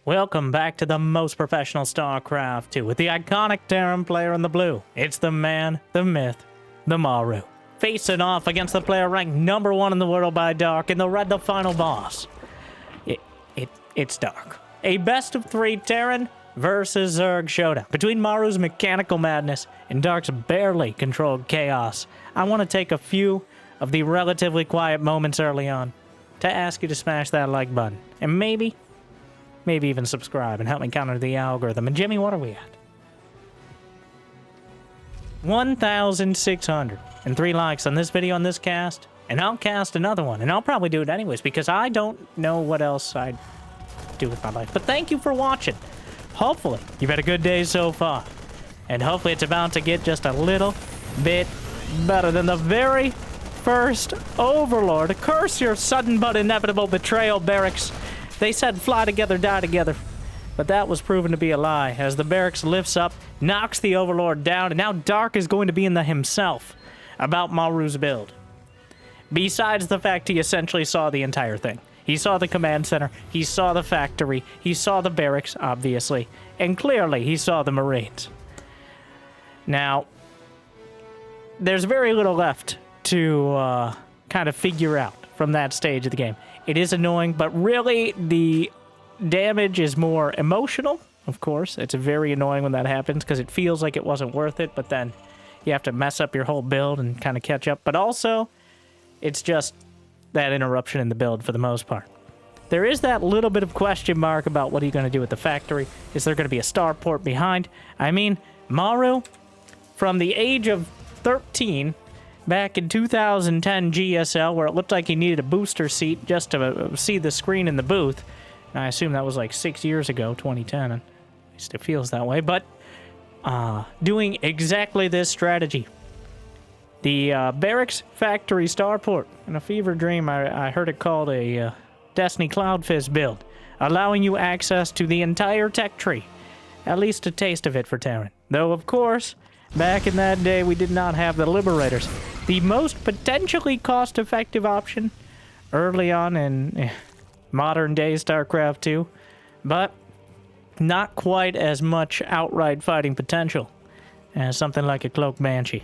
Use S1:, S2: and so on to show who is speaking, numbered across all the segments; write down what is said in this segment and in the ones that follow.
S1: Welcome back to the most professional StarCraft 2 with the iconic Terran player in the blue. It's the man, the myth, the Maru. Facing off against the player ranked #1 in the world by Dark in the red, the final boss. It's Dark. A best-of-3 Terran versus Zerg showdown between Maru's mechanical madness and Dark's barely controlled chaos. I want to take a few of the relatively quiet moments early on to ask you to smash that like button. And maybe even subscribe and help me counter the algorithm. And Jimmy, what are we at? 1,603 likes on this video on this cast, and I'll cast another one, and I'll probably do it anyways because I don't know what else I'd do with my life. But thank you for watching. Hopefully you've had a good day so far, and hopefully it's about to get just a little bit better than the very first Overlord. Curse your sudden but inevitable betrayal, barracks. They said fly together, die together. But that was proven to be a lie, as the barracks lifts up, knocks the Overlord down, and now Dark is going to be in the himself about Maru's build. Besides the fact he essentially saw the entire thing. He saw the command center, he saw the factory, he saw the barracks, obviously, and clearly he saw the Marines. Now, there's very little left to kind of figure out from that stage of the game. It is annoying, but really the damage is more emotional, of course. It's very annoying when that happens because it feels like it wasn't worth it, but then you have to mess up your whole build and kind of catch up. But also, it's just that interruption in the build for the most part. There is that little bit of question mark about what are you going to do with the factory. Is there going to be a starport behind? I mean, Maru, from the age of 13... back in 2010 GSL, where it looked like he needed a booster seat just to see the screen in the booth. And I assume that was like 6 years ago, 2010. At least it feels that way. But doing exactly this strategy. The Barracks Factory Starport. In a fever dream, I heard it called a Destiny Cloud Fizz build, allowing you access to the entire tech tree. At least a taste of it for Terran. Though, of course, back in that day, we did not have the Liberators. The most potentially cost-effective option early on in modern-day StarCraft 2, but not quite as much outright fighting potential as something like a Cloak Banshee.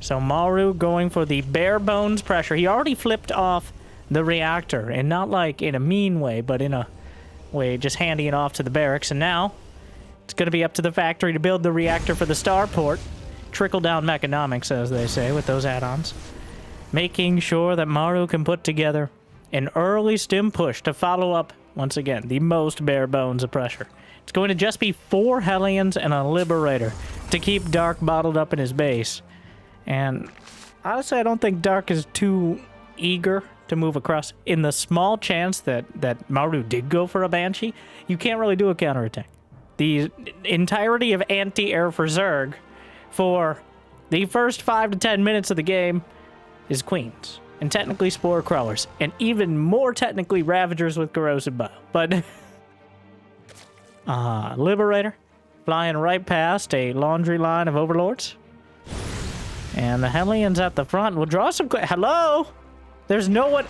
S1: So Maru going for the bare-bones pressure. He already flipped off the reactor, and not like in a mean way, but in a way just handing it off to the barracks, and now it's going to be up to the factory to build the reactor for the starport. Trickle-down economics, as they say, with those add-ons. Making sure that Maru can put together an early stim push to follow up, once again, the most bare bones of pressure. It's going to just be 4 Hellions and a Liberator to keep Dark bottled up in his base. And honestly, I don't think Dark is too eager to move across. In the small chance that Maru did go for a Banshee, you can't really do a counterattack. The entirety of anti-air for Zerg for the first 5 to 10 minutes of the game is Queens, and technically Spore Crawlers, and even more technically Ravagers with Corrosive Bile. But, Liberator, flying right past a laundry line of Overlords. And the Hellions at the front will draw some... Hello? There's no one...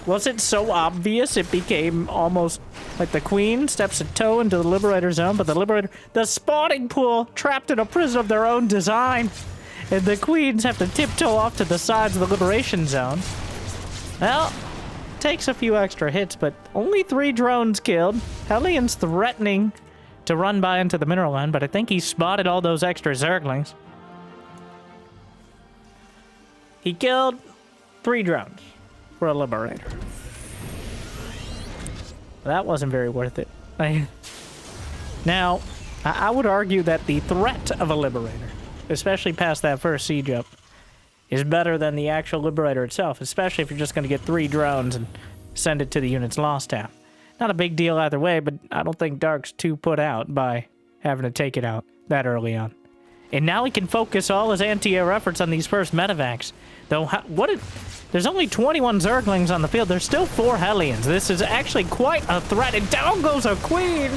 S1: Was it so obvious it became almost like the Queen steps a toe into the Liberator zone, but the Liberator... The spawning pool trapped in a prison of their own design, and the Queens have to tiptoe off to the sides of the Liberation zone. Well, takes a few extra hits, but only 3 drones killed. Hellions threatening to run by into the mineral line, but I think he spotted all those extra Zerglings. He killed 3 drones. For a Liberator. That wasn't very worth it. Now, I would argue that the threat of a Liberator, especially past that first siege up, is better than the actual Liberator itself, especially if you're just going to get 3 drones and send it to the unit's loss tab. Not a big deal either way, but I don't think Dark's too put out by having to take it out that early on. And now he can focus all his anti-air efforts on these first medevacs. Though, there's only 21 Zerglings on the field. There's still 4 Hellions. This is actually quite a threat. And down goes a Queen!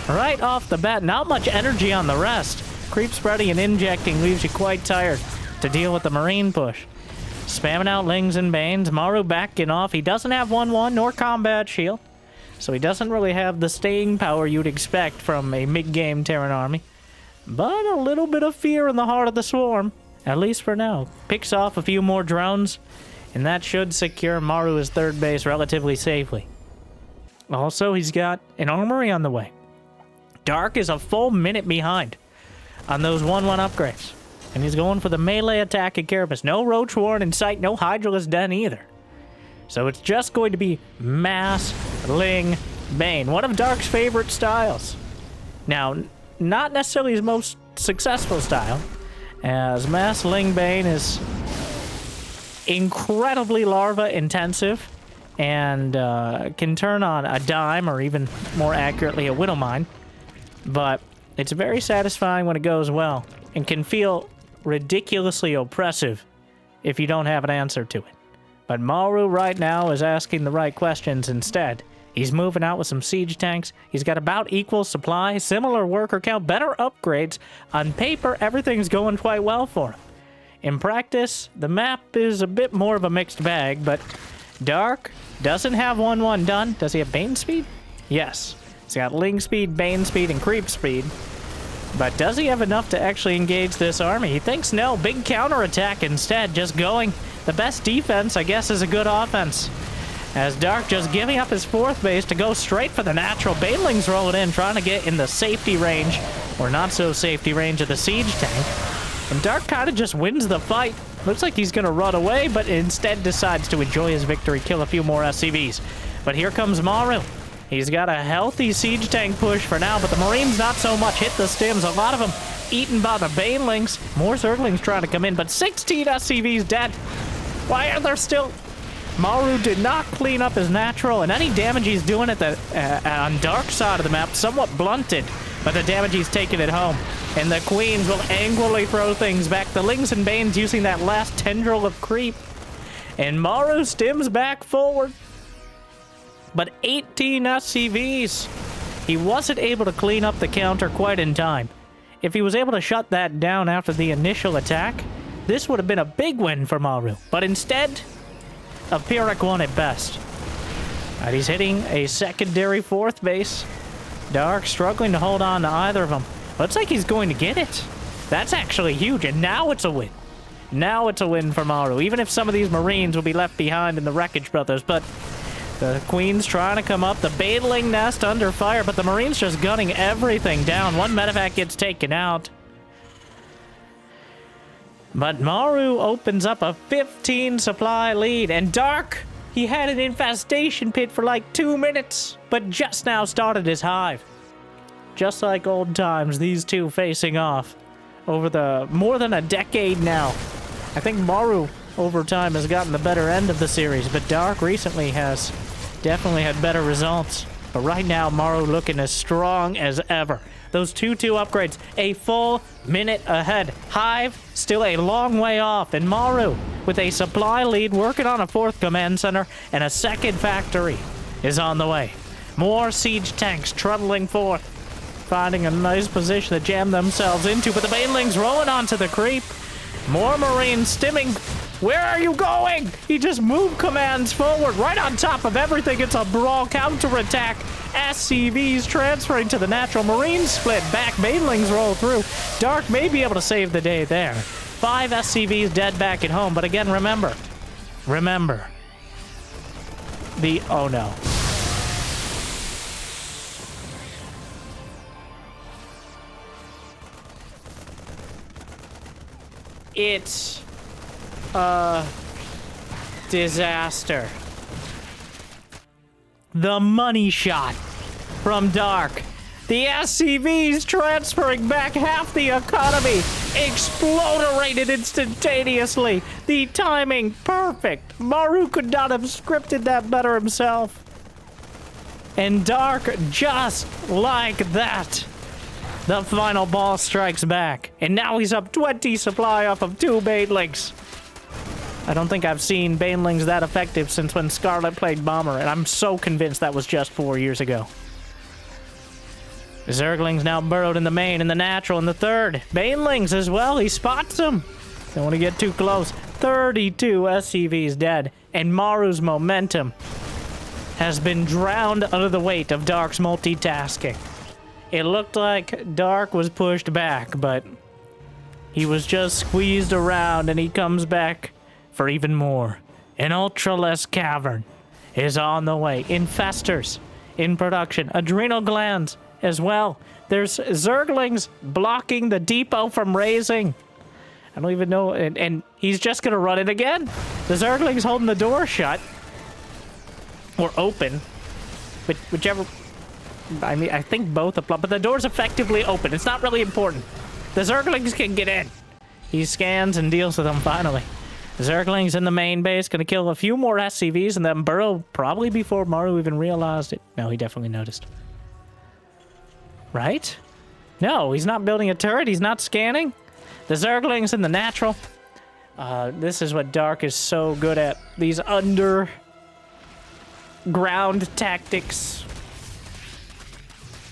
S1: Right off the bat. Not much energy on the rest. Creep spreading and injecting leaves you quite tired to deal with the Marine push. Spamming out Lings and Banes. Maru backing off. He doesn't have 1-1 nor combat shield. so he doesn't really have the staying power you'd expect from a mid-game Terran army. But a little bit of fear in the heart of the swarm, at least for now. Picks off a few more drones, and that should secure Maru's third base relatively safely. Also, he's got an armory on the way. Dark is a full minute behind on those 1-1 upgrades. And he's going for the melee attack at Carapace. No Roach Warren in sight, no Hydralisk Den either. So it's just going to be Mass Ling Bane, one of Dark's favorite styles. Now, not necessarily his most successful style, as Mass Ling Bane is incredibly larva intensive and can turn on a dime, or even more accurately, a Widowmine. But it's very satisfying when it goes well, and can feel ridiculously oppressive if you don't have an answer to it. But Maru right now is asking the right questions instead. He's moving out with some siege tanks. He's got about equal supply, similar worker count, better upgrades. On paper, everything's going quite well for him. In practice, the map is a bit more of a mixed bag, but Dark doesn't have 1-1 done. Does he have Bane speed? Yes. He's got Ling speed, Bane speed, and Creep speed. But does he have enough to actually engage this army? He thinks no. Big counterattack instead, just going. The best defense, I guess, is a good offense. As Dark just giving up his fourth base to go straight for the natural. Baneling's rolling in, trying to get in the safety range, or not so safety range, of the siege tank. And Dark kind of just wins the fight. Looks like he's going to run away, but instead decides to enjoy his victory, kill a few more SCVs. But here comes Maru. He's got a healthy siege tank push for now, but the Marines not so much. Hit the stims, a lot of them eaten by the Banelings. More Zerglings trying to come in, but 16 SCVs dead. Why are there still... Maru did not clean up his natural, and any damage he's doing at the on Dark side of the map, somewhat blunted, but the damage he's taking at home. And the Queens will angrily throw things back. The Lings and Banes using that last tendril of creep. And Maru stims back forward. But 18 SCVs. He wasn't able to clean up the counter quite in time. If he was able to shut that down after the initial attack, this would have been a big win for Maru. But instead, a Pyrrhic one at best. Right, he's hitting a secondary fourth base. Dark struggling to hold on to either of them. Looks like he's going to get it. That's actually huge, and now it's a win. Now it's a win for Maru, even if some of these Marines will be left behind in the Wreckage Brothers. But the Queen's trying to come up. The Baneling nest under fire, but the Marines just gunning everything down. One medevac gets taken out. But Maru opens up a 15 supply lead, and Dark, he had an infestation pit for like 2 minutes, but just now started his hive. Just like old times, these two facing off over the more than a decade now. I think Maru, over time, has gotten the better end of the series, but Dark recently has definitely had better results. But right now, Maru looking as strong as ever. Those 2-2 upgrades, a full minute ahead. Hive, still a long way off. And Maru, with a supply lead, working on a fourth command center, and a second factory is on the way. More siege tanks trundling forth, finding a nice position to jam themselves into, but the Banelings rolling onto the creep. More Marines stimming. Where are you going? He just moved commands forward, right on top of everything. It's a brawl counterattack. SCVs transferring to the natural. Marines split back. Banelings roll through. Dark may be able to save the day there. 5 SCVs dead back at home, but again, remember. Oh no. It's a disaster. The money shot from Dark. The SCVs transferring back half the economy. Exploderated instantaneously. The timing perfect. Maru could not have scripted that better himself. And Dark, just like that, the final ball strikes back. And now he's up 20 supply off of 2 Banelings. I don't think I've seen Banelings that effective since when Scarlet played Bomber, and I'm so convinced that was just 4 years ago. Zerglings now burrowed in the main, in the natural, in the third. Banelings as well, he spots them. Don't want to get too close. 32 SCVs dead, and Maru's momentum has been drowned under the weight of Dark's multitasking. It looked like Dark was pushed back, but he was just squeezed around, and he comes back for even more. An ultra-less cavern is on the way. Infestors in production. Adrenal glands as well. There's Zerglings blocking the depot from raising. I don't even know. And he's just going to run it again. The Zergling's holding the door shut. Or open. But whichever... I mean, I think both apply. But the door's effectively open. It's not really important. The Zerglings can get in. He scans and deals with them finally. Zerglings in the main base. Going to kill a few more SCVs and then burrow probably before Maru even realized it. No, he definitely noticed. Right? No, he's not building a turret. He's not scanning. The Zerglings in the natural. This is what Dark is so good at. These underground tactics.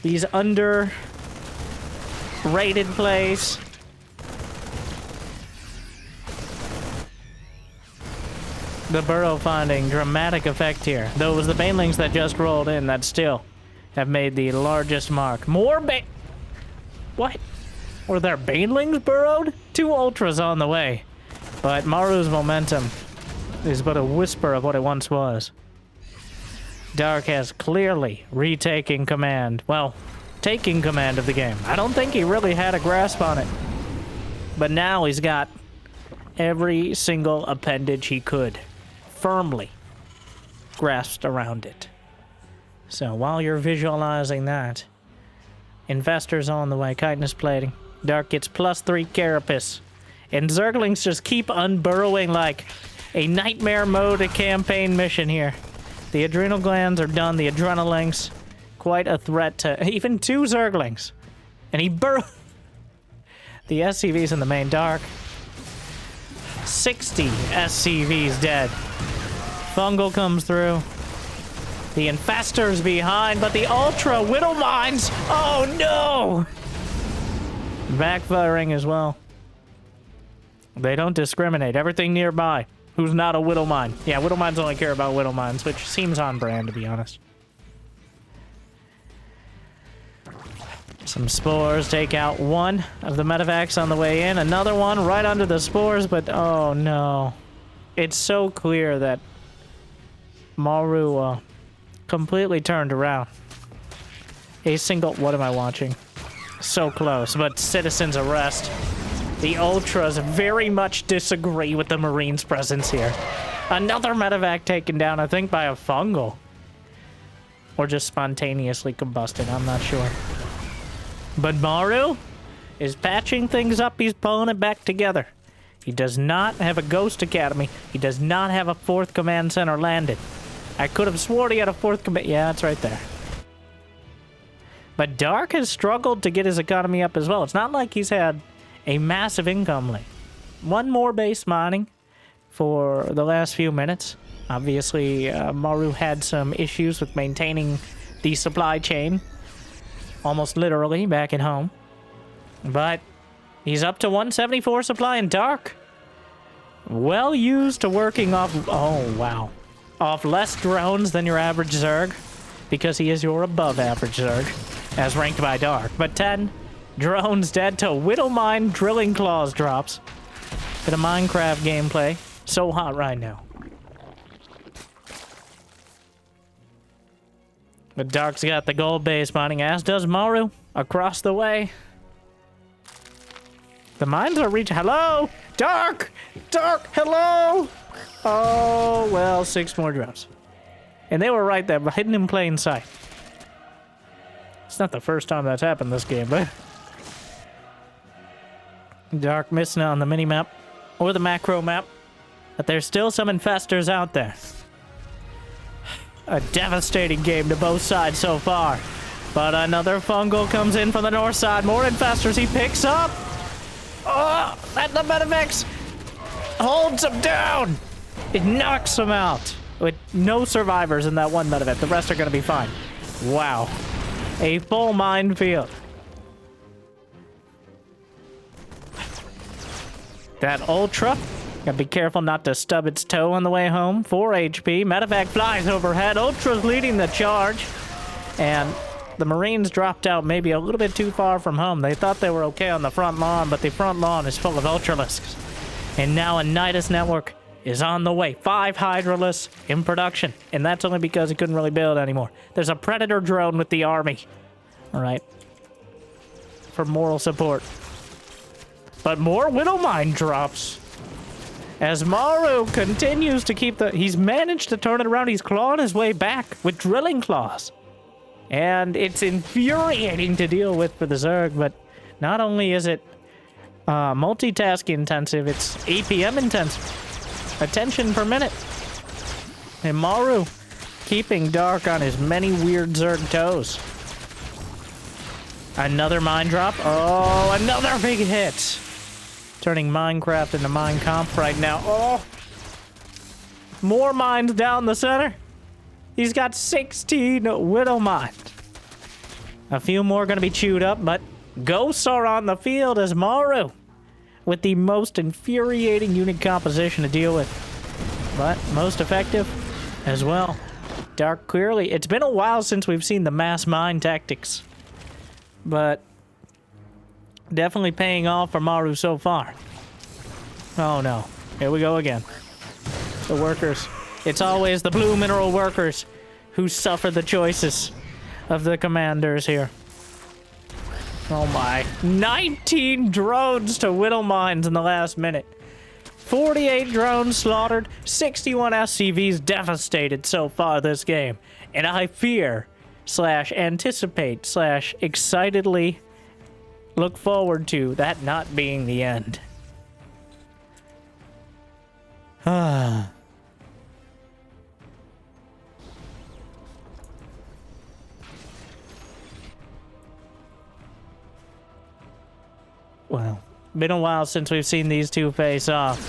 S1: These underrated plays. The burrow finding dramatic effect here. Though it was the banelings that just rolled in that still have made the largest mark. More What? Were there banelings burrowed? 2 ultras on the way. But Maru's momentum is but a whisper of what it once was. Dark has clearly retaken command. Well, taking command of the game. I don't think he really had a grasp on it. But now he's got every single appendage he could firmly grasped around it. So while you're visualizing that, Infestors on the way, chitinous plating. Dark gets +3 carapace. And Zerglings just keep unburrowing like a nightmare mode a campaign mission here. The adrenal glands are done, the adrenalings. Quite a threat to even 2 Zerglings. And he The SCVs in the main. Dark. 60 SCVs dead. Fungal comes through. The Infestors behind, but the Ultra Widow Mines! Oh no! Backfiring as well. They don't discriminate. Everything nearby. Who's not a Widow Mine? Yeah, Widow Mines only care about Widow Mines, which seems on brand, to be honest. Some spores take out 1 of the medevacs on the way in. Another one right under the spores, but oh no. It's so clear that Maru completely turned around. A single... What am I watching? So close, but citizens arrest. The Ultras very much disagree with the Marines' presence here. Another medevac taken down, I think, by a fungal. Or just spontaneously combusted, I'm not sure. But Maru is patching things up. He's pulling it back together. He does not have a Ghost Academy. He does not have a 4th command center landed. I could have sworn he had a 4th command... Yeah, it's right there. But Dark has struggled to get his economy up as well. It's not like he's had a massive income lane. 1 more base mining for the last few minutes. Obviously, Maru had some issues with maintaining the supply chain. Almost literally back at home. But he's up to 174 supply in Dark. Well used to working off... Oh, wow. Off less drones than your average Zerg. Because he is your above average Zerg. As ranked by Dark. But 10 drones dead to Widow Mine Drilling Claws drops. Bit of Minecraft gameplay. So hot right now. But Dark's got the gold base mining, as does Maru. Across the way. The mines are reaching. Hello? Dark! Dark! Hello! Oh, well, 6 more drones. And they were right there, hidden in plain sight. It's not the first time that's happened this game, but... Dark missing on the mini-map. Or the macro map. But there's still some infestors out there. A devastating game to both sides so far. But another fungal comes in from the north side. More infestors he picks up. Oh, that the medevacs holds him down. It knocks him out. With no survivors in that 1 medevac. The rest are going to be fine. Wow. A full minefield. That Ultra Gotta be careful not to stub its toe on the way home. 4 HP. Medevac flies overhead. Ultra's leading the charge. And the Marines dropped out maybe a little bit too far from home. They thought they were okay on the front lawn, but the front lawn is full of Ultralisks. And now a Nidus network is on the way. 5 Hydralisks in production. And that's only because it couldn't really build anymore. There's a Predator drone with the army. All right. For moral support. But more Widowmine drops. As Maru continues to keep the... He's managed to turn it around. He's clawing his way back with drilling claws. And it's infuriating to deal with for the Zerg, but not only is it multitask intensive, it's APM intensive. Attention per minute. And Maru keeping Dark on his many weird Zerg toes. Another mine drop. Oh, another big hit. Turning Minecraft into Mine Comp right now. Oh! More mines down the center. He's got 16 Widow mines. A few more going to be chewed up, but ghosts are on the field as Maru with the most infuriating unit composition to deal with. But most effective as well. Dark clearly. It's been a while since we've seen the mass mine tactics. But definitely paying off for Maru so far. Oh no. Here we go again. The workers. It's always the blue mineral workers who suffer the choices of the commanders here. Oh my. 19 drones to Whittle Mines in the last minute. 48 drones slaughtered, 61 SCVs devastated so far this game. And I fear, / anticipate, / excitedly look forward to that not being the end. Ah. Well, been a while since we've seen these two face off.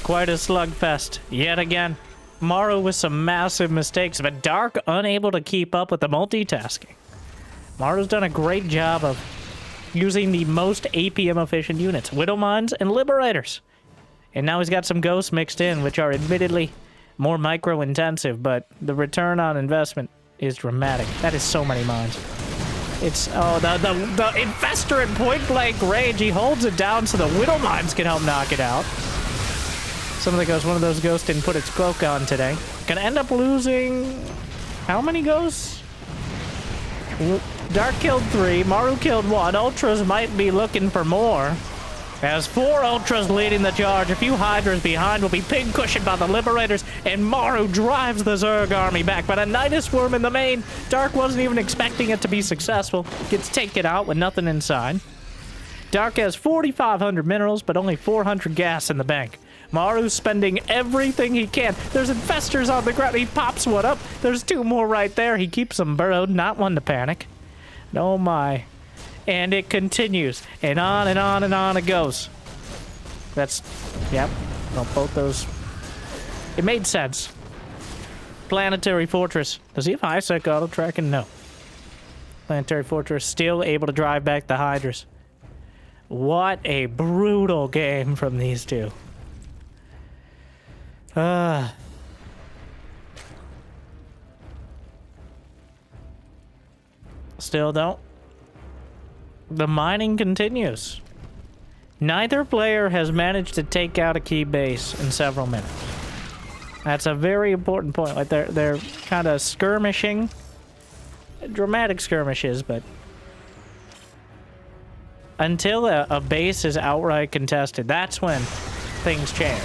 S1: Quite a slugfest yet again. Maru with some massive mistakes, but Dark unable to keep up with the multitasking. Maru's done a great job of using the most APM efficient units, Widow Mines and Liberators. And now he's got some Ghosts mixed in, which are admittedly more micro intensive, but the return on investment is dramatic. That is so many mines. It's, oh, the Infestor at point blank range. He holds it down so the Widow Mines can help knock it out. Some of the ghosts, one of those ghosts didn't put its cloak on today. Gonna end up losing, how many ghosts? Dark killed 3, Maru killed 1. Ultras might be looking for more. As 4 Ultras leading the charge, a few Hydras behind will be pin cushioned by the Liberators, and Maru drives the Zerg army back. But a Nidus Worm in the main. Dark wasn't even expecting it to be successful. Gets taken out with nothing inside. Dark has 4,500 minerals, but only 400 gas in the bank. Maru's spending everything he can. There's infestors on the ground. He pops one up. There's 2 more right there. He keeps them burrowed, not one to panic. Oh my. And it continues. And on and on and on it goes. That's, yep. Well, both those. It made sense. Planetary Fortress. Does he have high-sec auto-tracking? No. Planetary Fortress still able to drive back the Hydras. What a brutal game from these two. Still don't. The mining continues. Neither player has managed to take out a key base in several minutes. That's a very important point. Like they're kind of skirmishing. Dramatic skirmishes, but until a base is outright contested, that's when things change.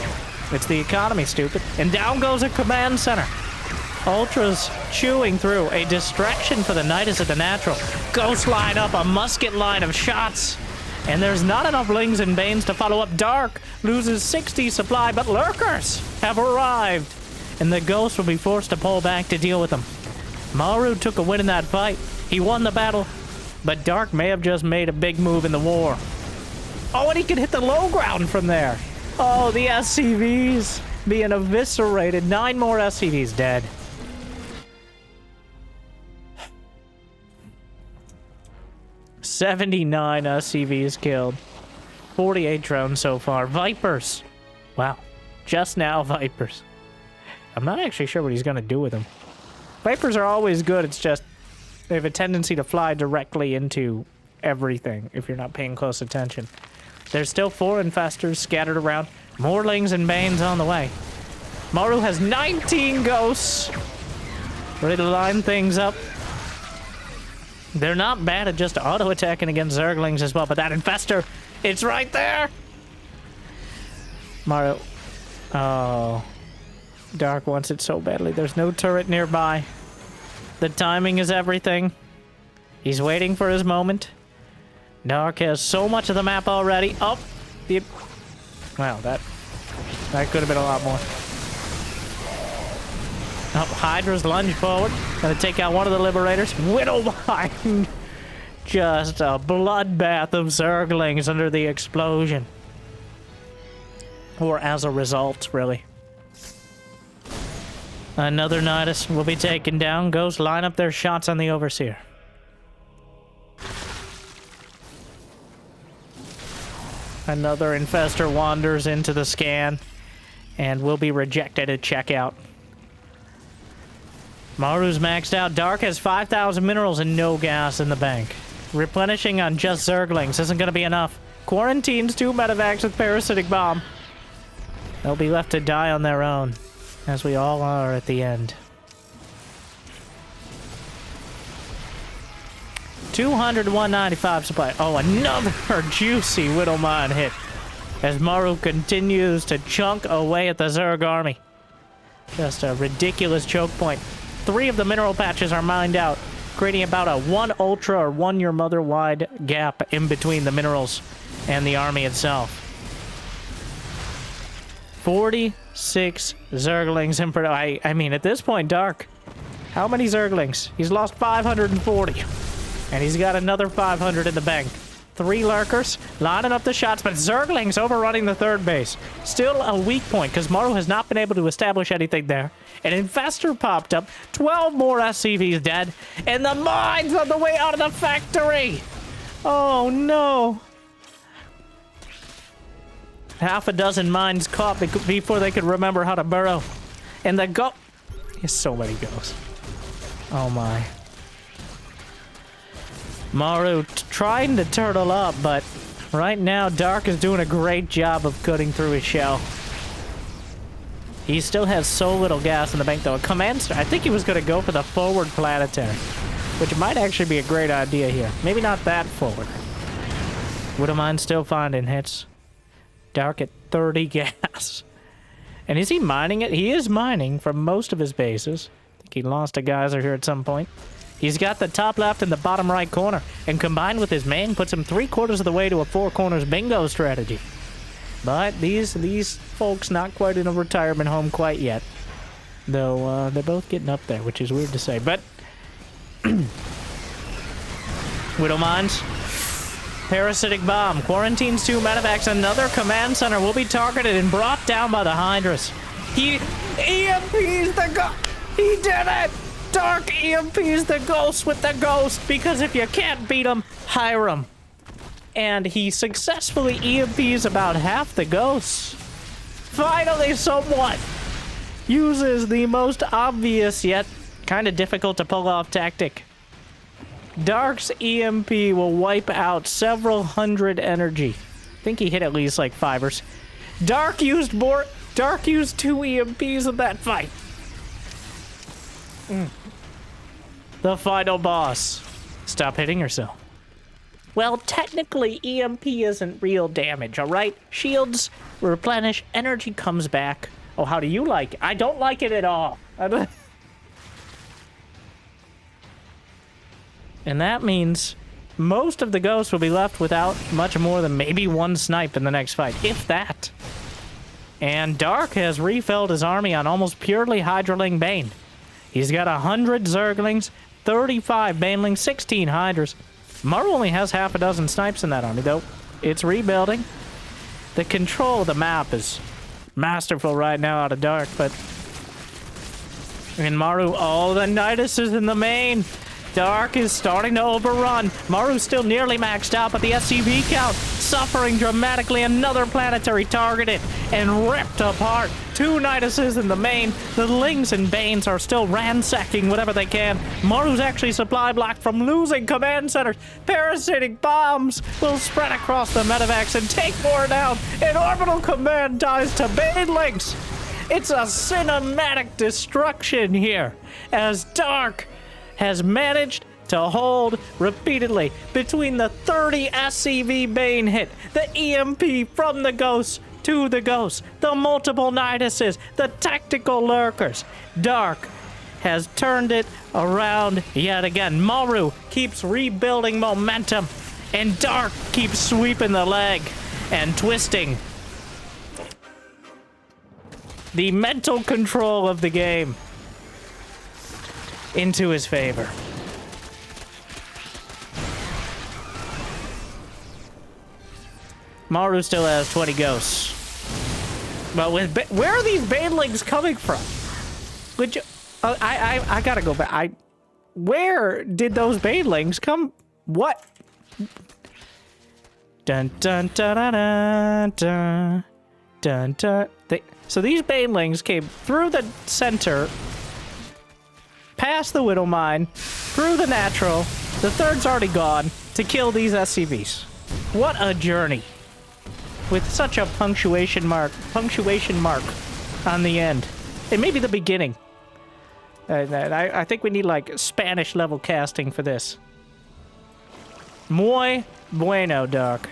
S1: It's the economy, stupid. And down goes a command center. Ultras chewing through. A distraction for the Nidus at the natural. Ghost line up, a musket line of shots. And there's not enough Lings and Banes to follow up. Dark loses 60 supply, but Lurkers have arrived. And the Ghost will be forced to pull back to deal with them. Maru took a win in that fight. He won the battle. But Dark may have just made a big move in the war. Oh, and he can hit the low ground from there. Oh, the SCVs being eviscerated. 9 more SCVs dead. '79 SCVs killed. 48 drones so far. Vipers Wow. Just now, Vipers. I'm not actually sure what he's going to do with them. Vipers are always good. It's just they have a tendency to fly directly into everything if you're not paying close attention. There's still 4 infestors scattered around. Morlings and Banes on the way. Maru has 19 ghosts. Ready to line things up. They're not bad at just auto-attacking against Zerglings as well, but that infestor, it's right there! Maru. Oh. Dark wants it so badly. There's no turret nearby. The timing is everything. He's waiting for his moment. Dark has so much of the map already. Oh! Wow, that could have been a lot more. Oh, Hydra's lunged forward. Gonna take out one of the Liberators. Widowmine! Just a bloodbath of Zerglings under the explosion. Or as a result, really. Another Nidus will be taken down. Ghosts line up their shots on the Overseer. Another Infestor wanders into the scan and will be rejected at checkout. Maru's maxed out. Dark has 5,000 minerals and no gas in the bank. Replenishing on just Zerglings isn't going to be enough. Quarantines 2 medevacs with Parasitic Bomb. They'll be left to die on their own, as we all are at the end. 200 195 supply. Oh, another juicy Widowmine hit as Maru continues to chunk away at the Zerg army. Just a ridiculous choke point. 3 of the mineral patches are mined out, creating about a 1 ultra or 1 your mother wide gap in between the minerals and the army itself. 46 Zerglings in production. I mean, at this point, Dark, how many Zerglings? He's lost 540. And he's got another 500 in the bank. 3 lurkers lining up the shots, but Zerglings overrunning the 3rd base. Still a weak point, because Maru has not been able to establish anything there. An Infestor popped up, 12 more SCVs dead, and the mines on the way out of the factory! Oh no! Half a dozen mines caught before they could remember how to burrow. And the There's so many ghosts. Oh my. Maru trying to turtle up, but right now Dark is doing a great job of cutting through his shell. He still has so little gas in the bank, though. A command I think he was going to go for the forward planetary, which might actually be a great idea here. Maybe not that forward. Widowmine still finding hits. Dark at 30 gas. And is he mining it? He is mining from most of his bases. I think he lost a geyser here at some point. He's got the top left and the bottom right corner, and combined with his main, puts him 3/4 of the way to a 4 corners bingo strategy. But these folks not quite in a retirement home quite yet. Though they're both getting up there, which is weird to say. But Widowmines, Parasitic Bomb, Quarantines 2 medevacs, another command center will be targeted and brought down by the Hydras. He EMPs the He did it! Dark EMPs the Ghost with the Ghost, because if you can't beat him, hire him. And he successfully EMPs about half the Ghosts. Finally, someone uses the most obvious yet kind of difficult to pull off tactic. Dark's EMP will wipe out several hundred energy. I think he hit at least like 5 or... Dark used 2 EMPs in that fight. The final boss. Stop hitting yourself. Well, technically, EMP isn't real damage, alright? Shields replenish, energy comes back. Oh, how do you like it? I don't like it at all. And that means most of the ghosts will be left without much more than maybe 1 snipe in the next fight, if that. And Dark has refilled his army on almost purely Hydraling Bane. He's got 100 Zerglings, 35 Banelings, 16 Hydras. Maru only has half a dozen snipes in that army, though. It's rebuilding. The control of the map is masterful right now out of Dark, but... And Maru, oh, the Nidus is in the main. Dark is starting to overrun. Maru's still nearly maxed out, but the SCV count suffering dramatically. Another planetary targeted and ripped apart. 2 Niduses in the main. The Lings and Banes are still ransacking whatever they can. Maru's actually supply blocked from losing command centers. Parasitic bombs will spread across the medevacs and take more down. And orbital command dies to Banelings. It's a cinematic destruction here as Dark has managed to hold repeatedly between the 30 SCV Bane hit, the EMP from the Ghosts to the Ghosts, the multiple Niduses, the tactical lurkers. Dark has turned it around yet again. Maru keeps rebuilding momentum, and Dark keeps sweeping the leg and twisting the mental control of the game into his favor. Maru still has 20 ghosts. But with where are these Banelings coming from? Which I gotta go back. Where did those Banelings come? What? Dun dun dun dun dun dun dun dun. So these Banelings came through the center, past the Widow Mine, through the Natural. The third's already gone to kill these SCVs. What a journey. With such a punctuation mark on the end. It may be the beginning. I think we need like Spanish level casting for this. Muy bueno, Dark.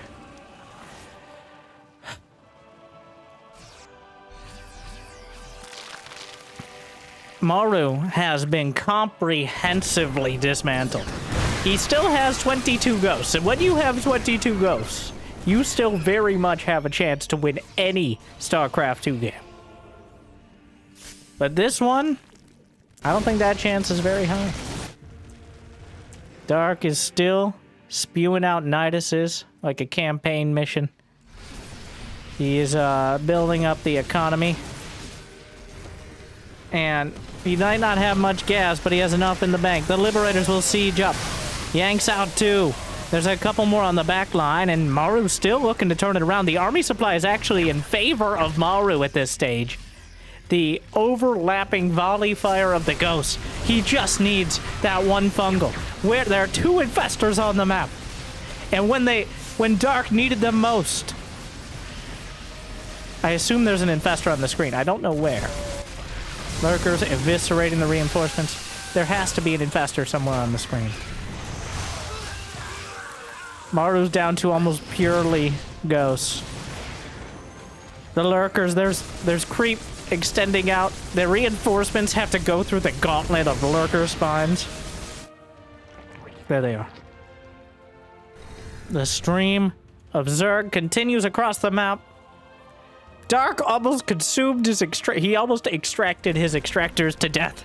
S1: Maru has been comprehensively dismantled. He still has 22 ghosts, and when you have 22 ghosts, you still very much have a chance to win any StarCraft 2 game. But this one, I don't think that chance is very high. Dark is still spewing out Niduses like a campaign mission. He is building up the economy. And he might not have much gas, but he has enough in the bank. The Liberators will siege up. Yanks out 2. There's a couple more on the back line, and Maru's still looking to turn it around. The army supply is actually in favor of Maru at this stage. The overlapping volley fire of the Ghosts. He just needs that one fungal. Where there are 2 infestors on the map. And when Dark needed them most. I assume there's an infestor on the screen. I don't know where. Lurkers eviscerating the reinforcements. There has to be an infestor somewhere on the screen. Maru's down to almost purely ghosts. The lurkers, there's creep extending out. The reinforcements have to go through the gauntlet of lurker spines. There they are. The stream of Zerg continues across the map. Dark almost consumed his he almost extracted his extractors to death.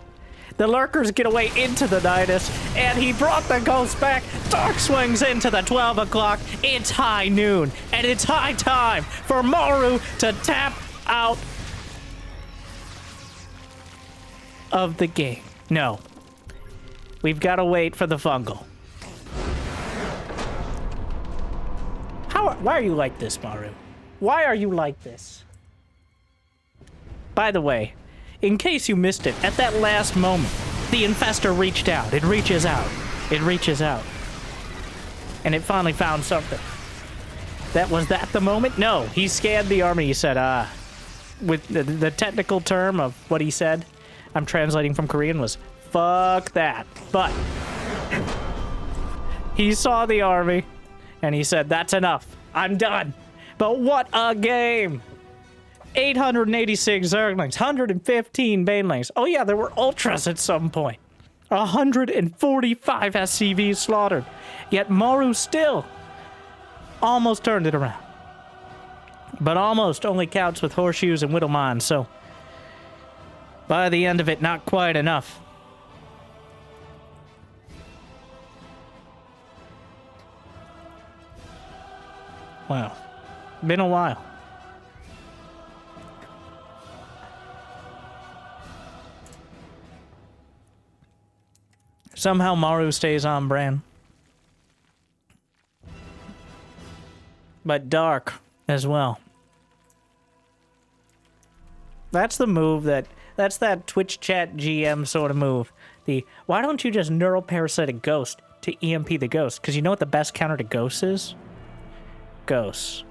S1: The lurkers get away into the Nidus, and he brought the ghosts back. Dark swings into the 12 o'clock. It's high noon, and it's high time for Maru to tap out of the game. No. We've got to wait for the fungal. Why are you like this, Maru? Why are you like this? By the way, in case you missed it, at that last moment, the infestor reached out. It reaches out. It reaches out. And it finally found something. Was that the moment? No, he scanned the army. He said, with the technical term of what he said, I'm translating from Korean, was, fuck that. But he saw the army, and he said, that's enough. I'm done. But what a game! 886 Zerglings, 115 Banelings. Oh yeah, there were Ultras at some point. 145 SCVs slaughtered. Yet Maru still almost turned it around. But almost only counts with horseshoes and Widowmine, so by the end of it, not quite enough. Wow. Been a while. Somehow Maru stays on brand. But dark as well. That's the move that's that Twitch chat GM sort of move. Why don't you just neural parasite a ghost to EMP the ghost? Because you know what the best counter to ghosts is? Ghosts.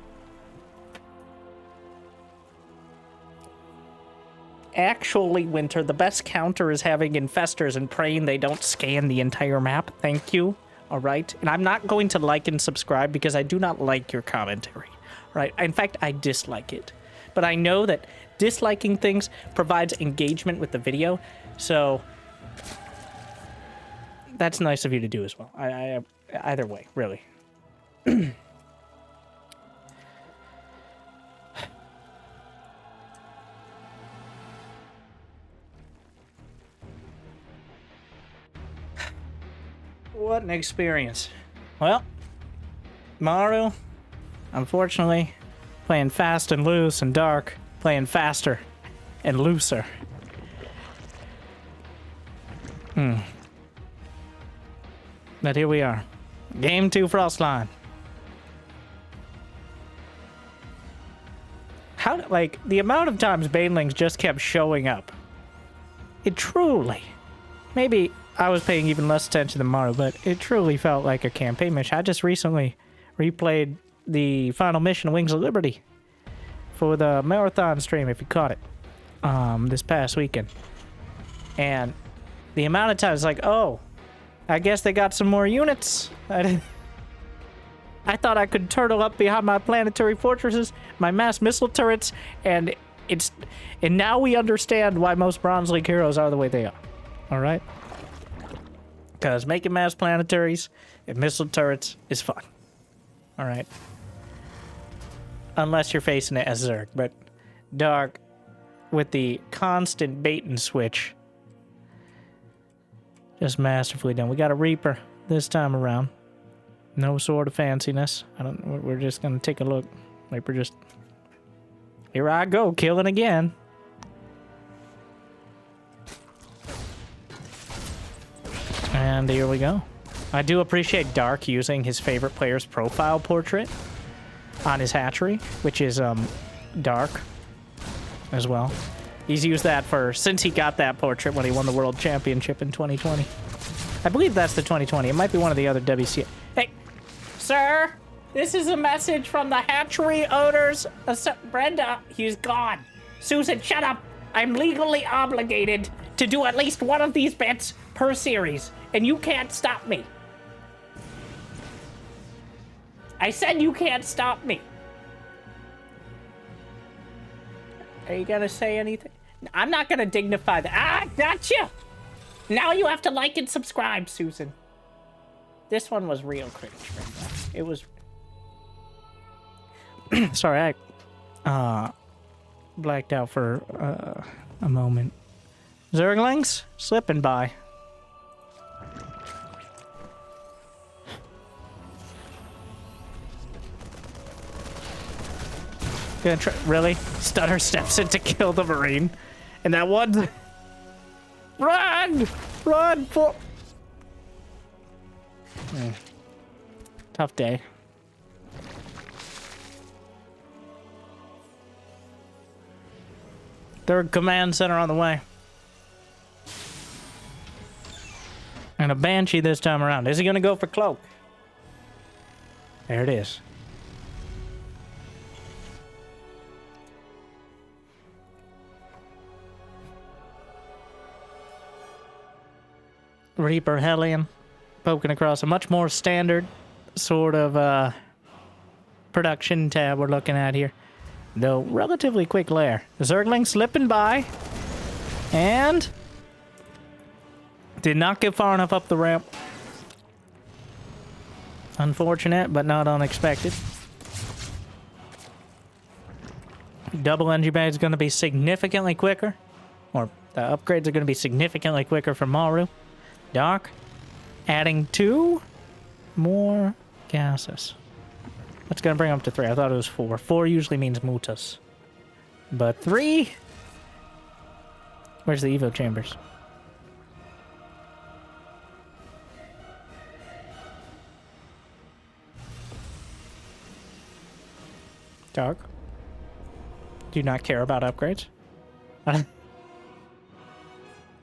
S1: Actually, Winter, the best counter is having infestors and praying they don't scan the entire map. Thank you. All right? And I'm not going to like and subscribe because I do not like your commentary. Right? In fact, I dislike it. But I know that disliking things provides engagement with the video, so that's nice of you to do as well. I either way, really. What an experience. Well, Maru, unfortunately, playing fast and loose and dark, playing faster and looser. But here we are. Game 2 Frostline. How, like, the amount of times Banelings just kept showing up. It truly, maybe I was paying even less attention than Maru, but it truly felt like a campaign mission. I just recently replayed the final mission of Wings of Liberty for the marathon stream, if you caught it, this past weekend. And the amount of times, like, oh, I guess they got some more units. I thought I could turtle up behind my planetary fortresses, my mass missile turrets, and now we understand why most Bronze League heroes are the way they are. All right? Because making mass planetaries and missile turrets is fun. All right? Unless you're facing it as Zerg, but dark with the constant bait and switch. Just masterfully done. We got a Reaper this time around. No sort of fanciness. We're just gonna take a look. Like we're just... Here I go, killing again. And here we go. I do appreciate Dark using his favorite player's profile portrait on his hatchery, which is Dark as well. He's used that since he got that portrait when he won the World Championship in 2020. I believe that's the 2020. It might be one of the other WC. Hey, sir, this is a message from the hatchery owners. Brenda, he's gone. Susan, shut up. I'm legally obligated to do at least one of these bits per series, and you can't stop me. I said you can't stop me. Are you gonna say anything? I'm not gonna dignify that. Ah, gotcha! Now you have to like and subscribe, Susan. This one was real cringe. It was... Sorry, I blacked out for a moment. Zerglings slipping by. Gonna try, really? Stutter steps in to kill the Marine. And that one... Run! Run for... Tough day. Third command center on the way. And a Banshee this time around. Is he gonna go for Cloak? There it is. Reaper Hellion poking across a much more standard sort of production tab we're looking at here. Though relatively quick lair. Zergling slipping by and did not get far enough up the ramp. Unfortunate, but not unexpected. Double energy bag is going to be significantly quicker, or the upgrades are going to be significantly quicker for Maru. Dark, adding 2 more gases. That's going to bring up to 3. I thought it was 4. 4 usually means mutas. But 3? Where's the Evo chambers? Dark? Do you not care about upgrades?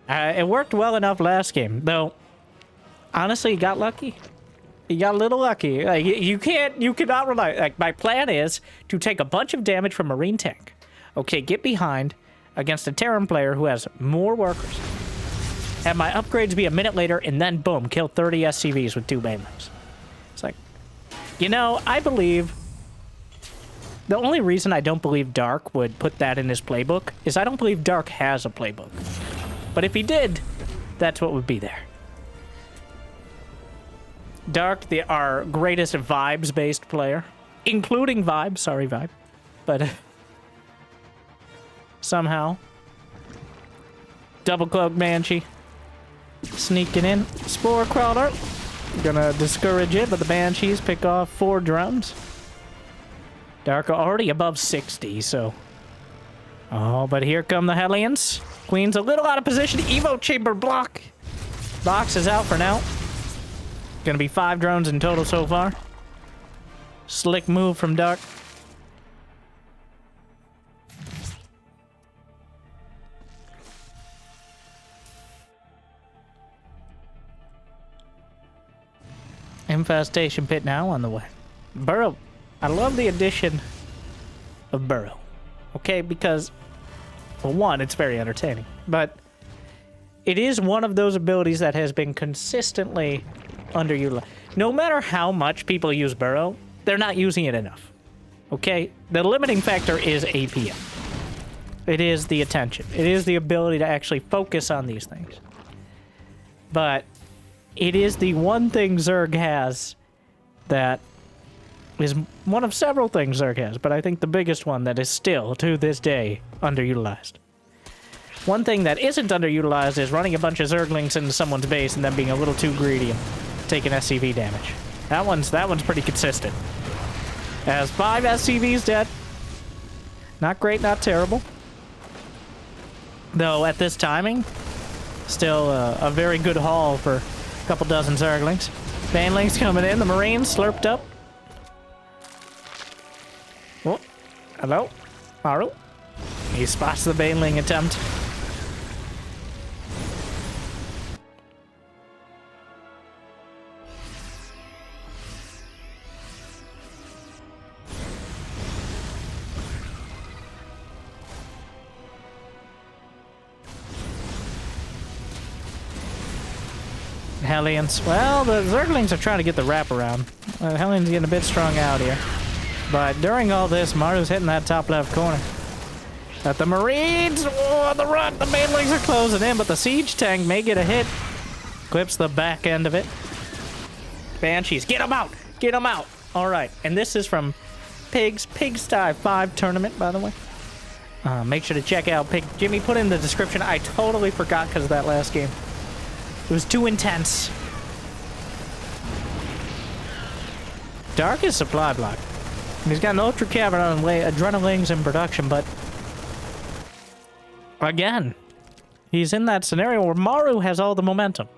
S1: It worked well enough last game, though. Honestly, you got lucky. You got a little lucky. Like, you cannot rely. Like, my plan is to take a bunch of damage from Marine tank. Okay, get behind against a Terran player who has more workers. Have my upgrades be a minute later, and then boom, kill 30 SCVs with 2 banelings. It's like, you know, I believe. The only reason I don't believe Dark would put that in his playbook is I don't believe Dark has a playbook. But if he did, that's what would be there. Dark, our greatest vibes-based player, including Vibe, sorry Vibe, but somehow, double cloak Banshee, sneaking in, Spore Crawler, gonna discourage it, but the Banshees pick off 4 drones. Dark already above 60, so, oh, but here come the Hellions. Queen's a little out of position, Evo Chamber block. Box is out for now. Gonna be 5 drones in total so far. Slick move from Dark. Infestation pit now on the way. Burrow. I love the addition of Burrow. Okay, because, well, one, it's very entertaining. But it is one of those abilities that has been consistently underutilized. No matter how much people use Burrow, they're not using it enough. Okay? The limiting factor is APM. It is the attention. It is the ability to actually focus on these things. But it is the one thing Zerg has that is one of several things Zerg has, but I think the biggest one that is still, to this day, underutilized. One thing that isn't underutilized is running a bunch of Zerglings into someone's base and then being a little too greedy and taking SCV damage. That one's pretty consistent. As 5 SCVs dead. Not great, not terrible. Though, at this timing, still a very good haul for a couple dozen Zerglings. Banelings coming in, the Marines slurped up. Oh, hello, Maru. He spots the Baneling attempt. Hellions. Well, the Zerglings are trying to get the wraparound. Hellions getting a bit strung out here. But during all this, Maru's hitting that top left corner. At the Marines! Oh, on the run! The Banelings are closing in, but the Siege tank may get a hit. Clips the back end of it. Banshees, get them out! Get them out! Alright, and this is from Pigsty 5 tournament, by the way. Make sure to check out Jimmy put in the description. I totally forgot because of that last game. It was too intense. Dark is supply block. He's got an Ultra Cavern on the way, Adrenalines in production, but again, he's in that scenario where Maru has all the momentum.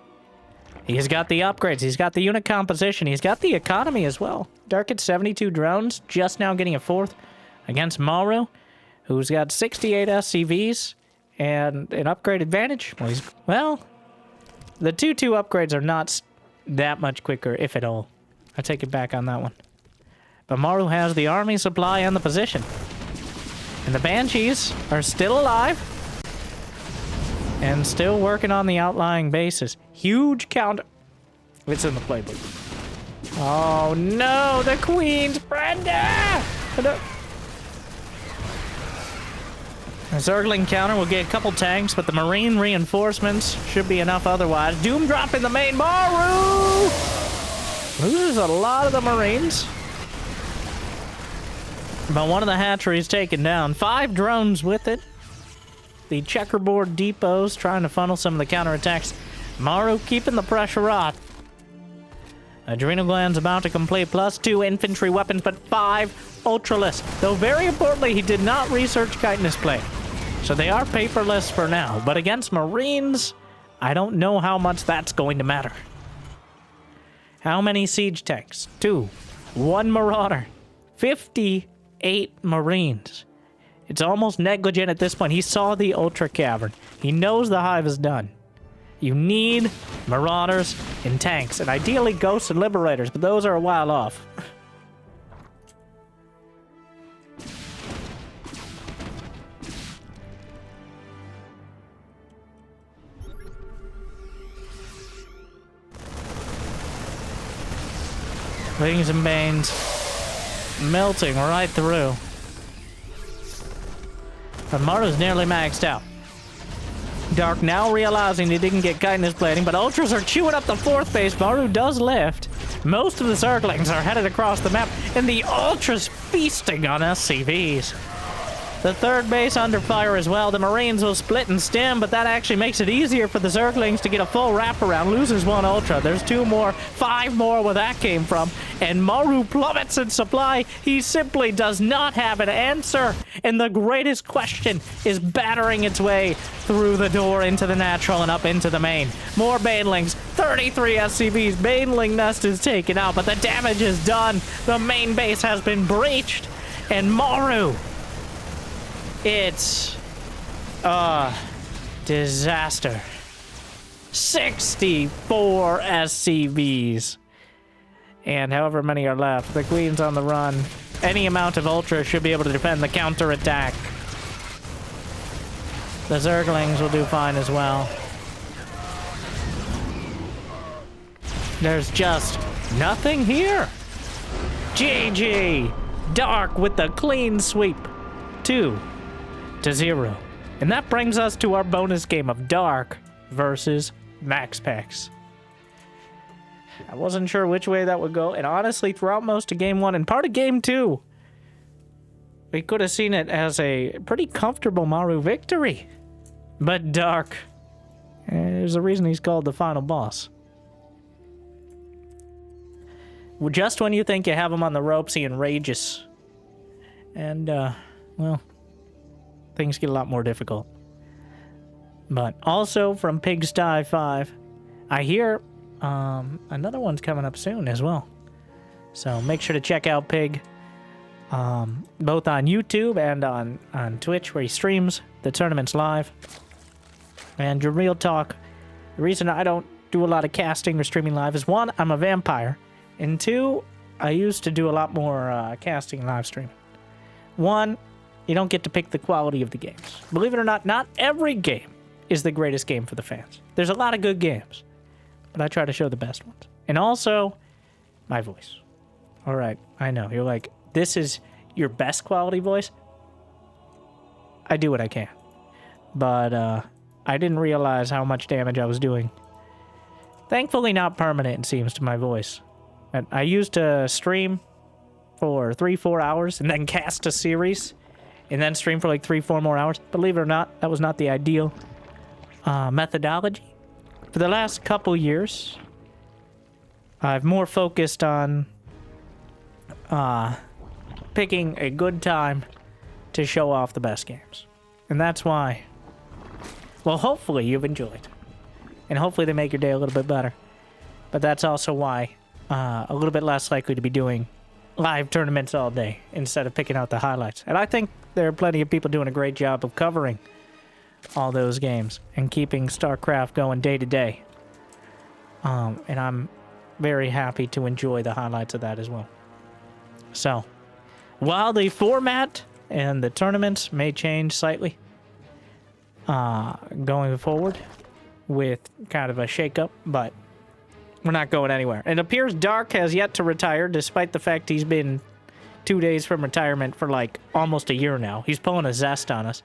S1: He's got the upgrades, he's got the unit composition, he's got the economy as well. Dark at 72 drones, just now getting a 4th against Maru, who's got 68 SCVs and an upgrade advantage. Well, the 2-2 upgrades are not that much quicker, if at all. I take it back on that one. But Maru has the army supply and the position. And the Banshees are still alive. And still working on the outlying bases. Huge counter. It's in the playbook. Oh no, the Queen's Brenda! The Zergling counter will get a couple tanks, but the Marine reinforcements should be enough otherwise. Doom drop in the main. Maru! Loses a lot of the Marines. But one of the hatcheries taken down. 5 drones with it. The checkerboard depots trying to funnel some of the counterattacks. Maru keeping the pressure on. Adrenal glands about to complete +2 infantry weapons, but 5 ultralists. Though very importantly, he did not research chitinous plate. So they are paperless for now. But against Marines, I don't know how much that's going to matter. How many siege tanks? 2. 1 marauder. 50 8 Marines. It's almost negligent at this point. He saw the Ultra Cavern. He knows the hive is done. You need Marauders and tanks, and ideally Ghosts and Liberators, but those are a while off. Wings and Banes melting right through. But Maru's nearly maxed out. Dark now realizing he didn't get Kindness Plating, but Ultras are chewing up the 4th base. Maru does lift. Most of the Zerglings are headed across the map, and the Ultras feasting on SCVs. The 3rd base under fire as well. The Marines will split and stem, but that actually makes it easier for the Zerglings to get a full wraparound. Loses 1 Ultra. There's 2 more, 5 more where that came from. And Maru plummets in supply. He simply does not have an answer. And the greatest question is battering its way through the door into the natural and up into the main. More Banelings. 33 SCVs. Baneling nest is taken out, but the damage is done. The main base has been breached. And Maru... It's a disaster. 64 SCVs. And however many are left. The Queen's on the run. Any amount of Ultra should be able to defend the counterattack. The Zerglings will do fine as well. There's just nothing here. GG. Dark with the clean sweep. 2-0. And that brings us to our bonus game of Dark versus MaxPax. I wasn't sure which way that would go, and honestly, throughout most of Game 1 and part of Game 2, we could have seen it as a pretty comfortable Maru victory. But Dark, there's a reason he's called the final boss. Just when you think you have him on the ropes, he enrages. And, well... things get a lot more difficult. But also from Pigsty 5, I hear another one's coming up soon as well. So make sure to check out Pig, both on YouTube and on Twitch, where he streams the tournaments live. And your real talk, the reason I don't do a lot of casting or streaming live is 1, I'm a vampire, and 2, I used to do a lot more casting and live streaming. 1, you don't get to pick the quality of the games. Believe it or not, not every game is the greatest game for the fans. There's a lot of good games, but I try to show the best ones. And also, my voice. All right, I know. You're like, this is your best quality voice? I do what I can. But I didn't realize how much damage I was doing. Thankfully not permanent, it seems, to my voice. And I used to stream for 3-4 hours and then cast a series. And then stream for like 3-4 more hours. Believe it or not, that was not the ideal methodology. For the last couple years, I've more focused on picking a good time to show off the best games. And that's why, well, hopefully you've enjoyed. And hopefully they make your day a little bit better. But that's also why a little bit less likely to be doing live tournaments all day instead of picking out the highlights. And I think there are plenty of people doing a great job of covering all those games and keeping StarCraft going day to day. And I'm very happy to enjoy the highlights of that as well. So, while the format and the tournaments may change slightly going forward with kind of a shakeup, but we're not going anywhere. It appears Dark has yet to retire, despite the fact he's been 2 days from retirement for like almost a year now. He's pulling a zest on us.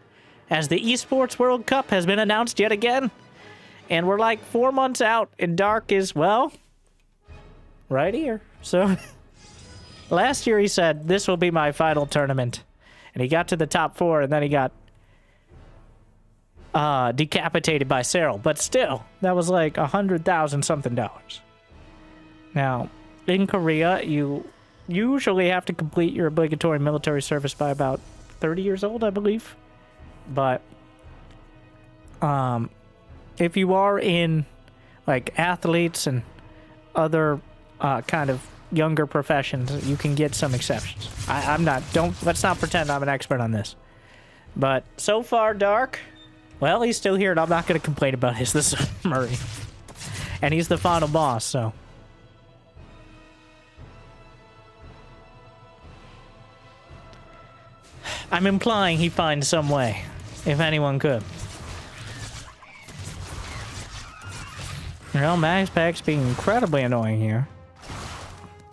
S1: As the Esports World Cup has been announced yet again. And we're like 4 months out, and Dark is, well, right here. So, last year he said, this will be my final tournament. And he got to the top 4, and then he got decapitated by Cyril. But still, that was like $100,000 something. Now, in Korea, you usually have to complete your obligatory military service by about 30 years old, I believe. But if you are in like athletes and other kind of younger professions, you can get some exceptions. I'm not. Let's not pretend I'm an expert on this. But so far, Dark, well, he's still here, and I'm not going to complain about his. This is Murray. And he's the final boss, so. I'm implying he finds some way, if anyone could. Well, MaxPax being incredibly annoying here.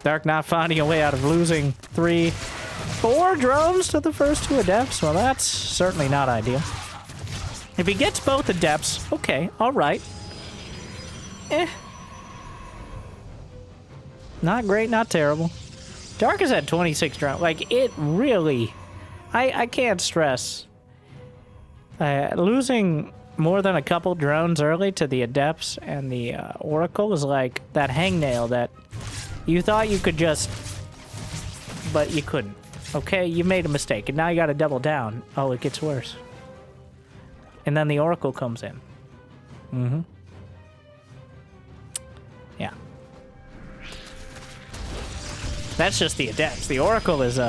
S1: Dark not finding a way out of losing 3, 4 drones to the first 2 adepts. Well, that's certainly not ideal. If he gets both adepts, okay, alright. Not great, not terrible. Dark has had 26 drones. Like, it really... I can't stress. Losing more than a couple drones early to the adepts and the oracle was like that hangnail that you thought you could just, but you couldn't. Okay, you made a mistake, and now you got to double down. Oh, it gets worse. And then the oracle comes in. Mm-hmm. Yeah. That's just the adepts. The oracle is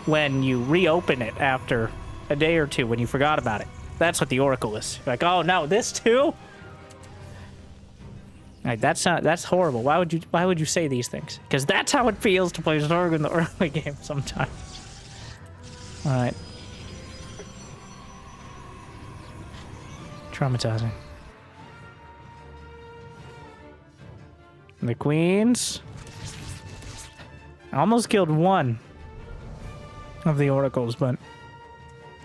S1: when you reopen it after a day or two when you forgot about it. That's what the oracle is. Like, oh no, this too? Like, that's horrible. Why would you say these things? Because that's how it feels to play Zerg in the early game sometimes. Alright. Traumatizing. The queens. I almost killed one of the oracles, but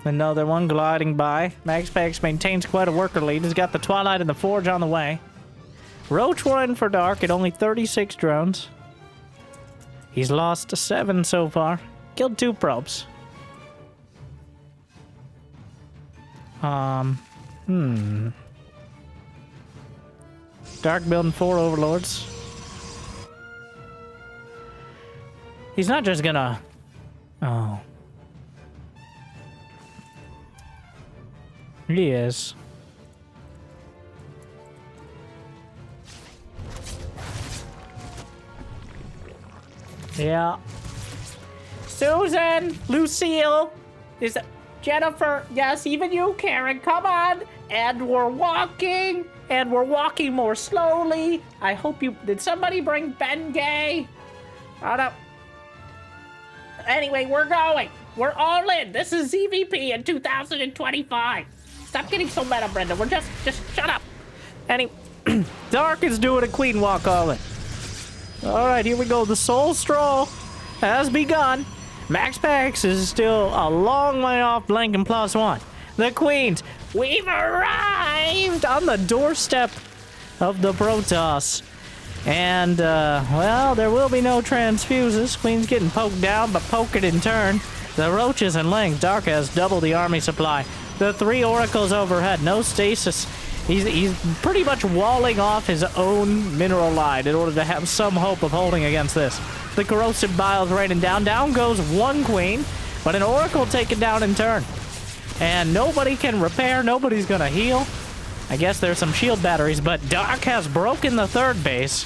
S1: another one gliding by. MaxPax maintains quite a worker lead. He's got the Twilight and the Forge on the way. Roach one for Dark at only 36 drones. He's lost 7 so far. Killed 2 probes. Dark building 4 overlords. He's not just gonna... Oh. He is. Yeah. Susan! Lucille! Is that... Jennifer! Yes, even you, Karen, come on! And we're walking! And we're walking more slowly! I hope you... Did somebody bring Ben Gay? I don't... Anyway, we're going! We're all in! This is ZVP in 2025! Stop getting so meta, Brenda. We're just shut up! Dark is doing a queen walk all in. Alright, here we go. The soul stroll has begun. MaxPax is still a long way off blanking +1. The queens, we've arrived on the doorstep of the Protoss. And, well, there will be no transfuses. Queen's getting poked down, but poke it in turn. The roaches and lings. Dark has double the army supply. The 3 oracles overhead. No stasis. He's pretty much walling off his own mineral line in order to have some hope of holding against this. The corrosive bile's raining down. Down goes 1 queen, but an oracle taken down in turn. And nobody can repair. Nobody's gonna heal. I guess there's some shield batteries, but Dark has broken the 3rd base.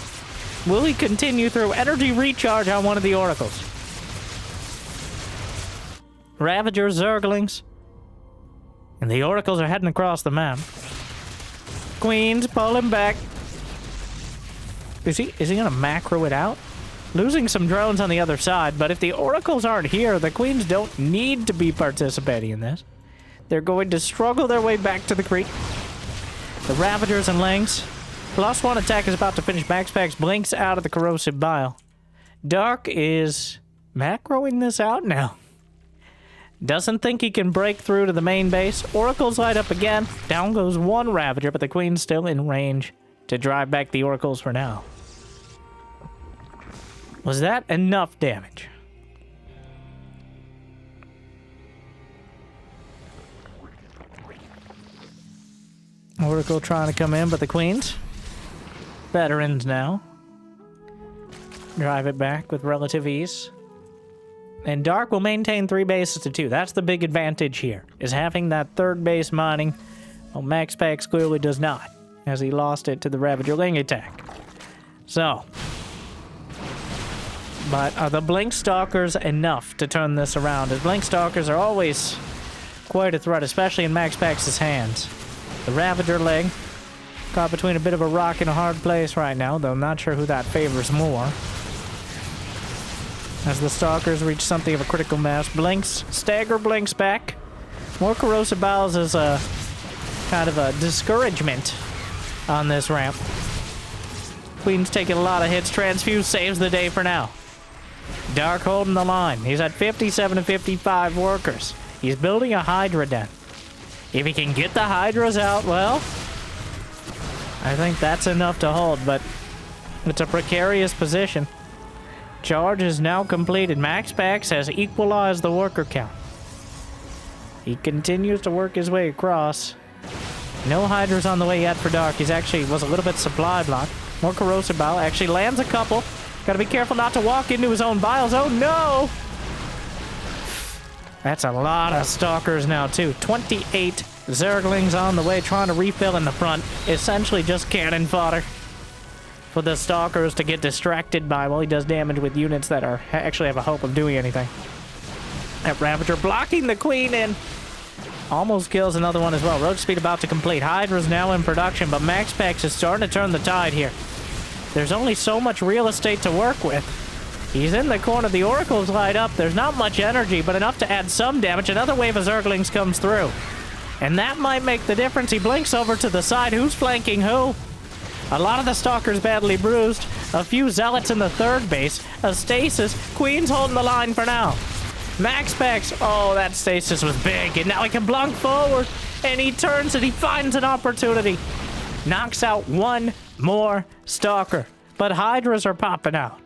S1: Will he continue through energy recharge on one of the oracles? Ravager Zerglings. And the oracles are heading across the map. Queens pulling back. Is he gonna macro it out? Losing some drones on the other side, but if the oracles aren't here, the queens don't need to be participating in this. They're going to struggle their way back to the creek. The Ravagers and Lings. +1 attack is about to finish. MaxPax blinks out of the corrosive bile. Dark is macroing this out now. Doesn't think he can break through to the main base. Oracles light up again. Down goes 1 Ravager, but the Queen's still in range to drive back the Oracles for now. Was that enough damage? Oracle trying to come in, but the Queens. Veterans now. Drive it back with relative ease. And Dark will maintain 3 bases to 2. That's the big advantage here, is having that 3rd base mining. Well, MaxPax clearly does not, as he lost it to the Ravager Ling attack. So, But are the Blink Stalkers enough to turn this around? As Blink Stalkers are always quite a threat, especially in MaxPax's hands. The Ravager leg caught between a bit of a rock and a hard place right now, though I'm not sure who that favors more. As the Stalkers reach something of a critical mass, Blinks, Stagger Blinks back. More Corrosive Bowels is a kind of a discouragement on this ramp. Queen's taking a lot of hits. Transfuse saves the day for now. Dark holding the line. He's at 57 to 55 workers. He's building a Hydra den. If he can get the Hydras out, well, I think that's enough to hold, but it's a precarious position. Charge is now completed. MaxPax has equalized the worker count. He continues to work his way across. No Hydras on the way yet for Dark. He's actually was a little bit supply blocked. More Corrosive Bowel. Actually lands a couple. Gotta be careful not to walk into his own vials. Oh no! That's a lot of Stalkers now too. 28 Zerglings on the way trying to refill in the front. Essentially just cannon fodder for the Stalkers to get distracted by while he does damage with units that are actually have a hope of doing anything. That Ravager blocking the Queen in. Almost kills another one as well. Rogue speed about to complete. Hydra's now in production, but MaxPax is starting to turn the tide here. There's only so much real estate to work with. He's in the corner. The Oracles light up. There's not much energy, but enough to add some damage. Another wave of Zerglings comes through. And that might make the difference. He blinks over to the side. Who's flanking who? A lot of the Stalkers badly bruised. A few Zealots in the third base. A Stasis. Queen's holding the line for now. MaxPax. Oh, that Stasis was big. And now he can blunk forward. And he turns and he finds an opportunity. Knocks out one more Stalker. But Hydras are popping out.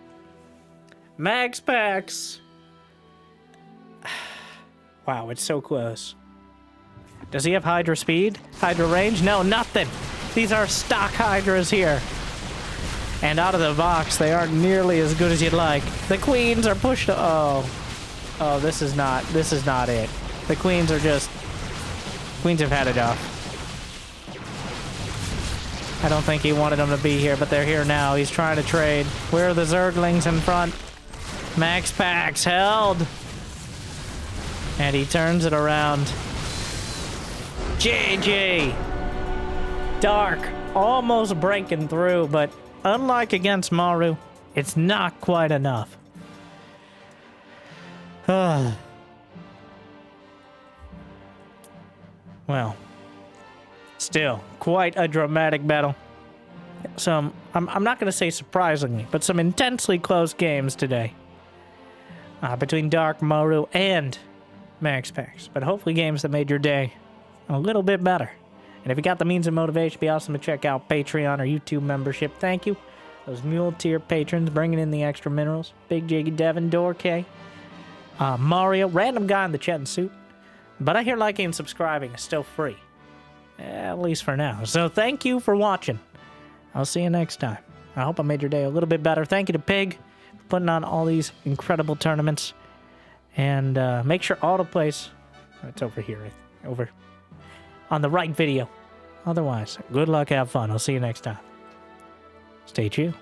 S1: MaxPax. Wow, it's so close. Does he have Hydra speed? Hydra range? No, nothing. These are stock Hydras here. And out of the box, they aren't nearly as good as you'd like. The Queens are pushed. Oh, this is not it. The Queens are just. Queens have had enough. I don't think he wanted them to be here, but they're here now. He's trying to trade. Where are the Zerglings in front? MaxPax held. And he turns it around. JJ. Dark. Almost breaking through, but unlike against Maru, it's not quite enough. Well, still quite a dramatic battle. I'm not going to say surprisingly, but some intensely close games today. Between Dark, Maru, and MaxPax. But hopefully games that made your day a little bit better. And if you got the means and motivation, it'd be awesome to check out Patreon or YouTube membership. Thank you. Those mule tier patrons bringing in the extra minerals. Big Jiggy Devin, Dork, Mario, random guy in the chat and suit. But I hear liking and subscribing is still free. At least for now. So thank you for watching. I'll see you next time. I hope I made your day a little bit better. Thank you to Pig for putting on all these incredible tournaments. And make sure autoplays... It's over here. Over on the right video. Otherwise, good luck, have fun. I'll see you next time. Stay chill.